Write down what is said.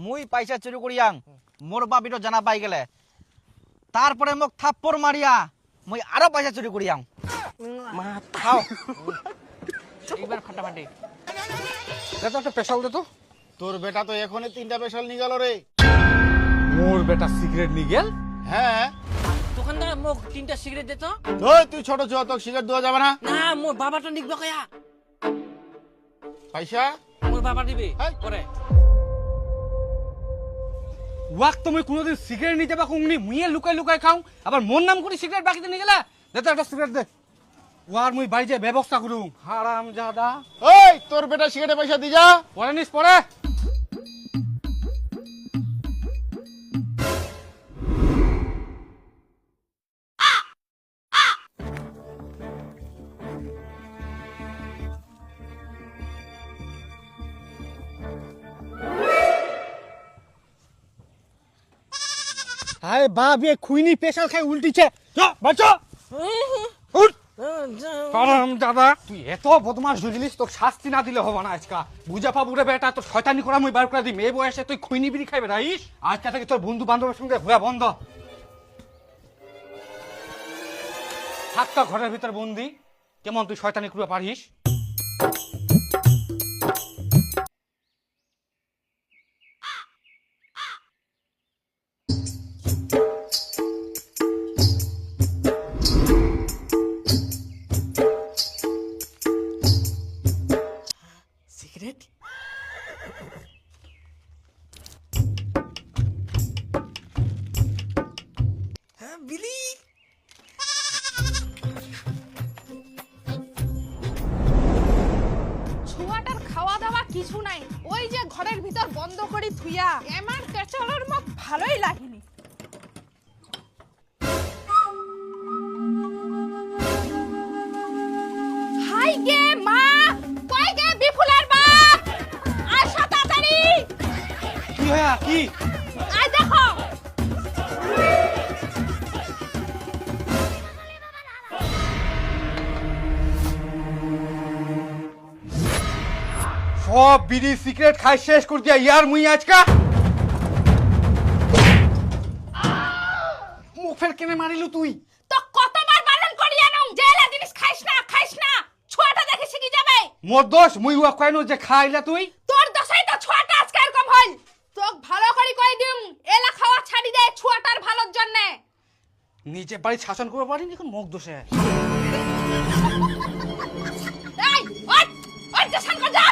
মুই পয়সা চুরি করিয়াং মোর বাপিটো জানা পাই গেলে তারপরে মোক থাপ্পড় মারিয়া মুই আরো পয়সা চুরি করিয়াং মা খাও এইবার ফাটাফাটি দে তো একটা স্পেশাল দে তো। তোর বেটা তো এখনই 3টা স্পেশাল নিয়ে গেল রে। মোর বেটা সিগারেট নিয়ে গেল? হ্যাঁ দোকানদার মোক 3টা সিগারেট দে তো। ওই তুই ছোট ছোট তোকে সিগারেট দেওয়া যাবে না। না মোর বাবাটা নিকবা কয়া। পয়সা মোর বাবা দিবে হেই। পরে ওয়াক তুমি কোনোদিন সিগারেট নিতে বা কুংনি মুইয়ে লুকাই লুকাই খাও আবার মোর নাম করে সিগারেট বাকিতে নিয়ে গেলা। দে তো একটা সিগারেট দে, ওয়ার মুই বাড়ি যে ব্যবস্থা করুম। হারাম জাদা। ওই তোর বেটা সিগারেটের পয়সা দি যা। পরে নিস পরে। আরে বাপ এ খুইনি স্পেশাল খাই উল্টিছে। যা বাঁচো উঠ। কারণ দাদা তুই এত বদমাস বুঝলিস, তোর শাস্তি না দিলে হবে না আজকা। বুঝা পাবুরে বেটা তোর শয়তানি করা মুই বার করে দিই। মেয়ে বয়সে তুই খুইনি বিড়ি খাইবে রাইস। আজকা থেকে তোর বন্ধু বান্ধবের সঙ্গে ঘোরা বন্ধ। থাকতো ঘরের ভিতর বন্দি। কেমন তুই শয়তানি করে পারিস? সিগারেট হ্যাঁ বিলি ছুয়াটার খাওয়া দাওয়া কিছু নাই, ওই যে ঘরের ভিতর বন্ধ করে থুইয়া আমার পেছনের মুখ ভালোই লাগেনি। হাই গে মা, কই গে বিফুলের বাপ, আসো তাড়াতাড়ি। কি হয়া কি? আই দেখো সব বিড়ি সিগারেট খাই শেষ করে দিয়া ইয়ার মুই আজকা। মুখ ফের কেনে মারিলু তুই? তো কতবার বারণ করি আনং যে এলা জিনিস খাইস না খাইস না, ছুয়াটা দেখে শিখি যাবে। মোর দোষ মুই উয়া কইনু যে খাইলা তুই। তোর দশাই তো ছুয়াটা আজকে এরকম হইল। তোক ভালো করে কই দিম এলা খাওয়া ছাড়ি দে ছুয়াটার ভালোর জন্য। নিজে বাড়ি শাসন করতে পারিনি এখন মুখ দোষে। এই ওই ওই শাসন কর যা।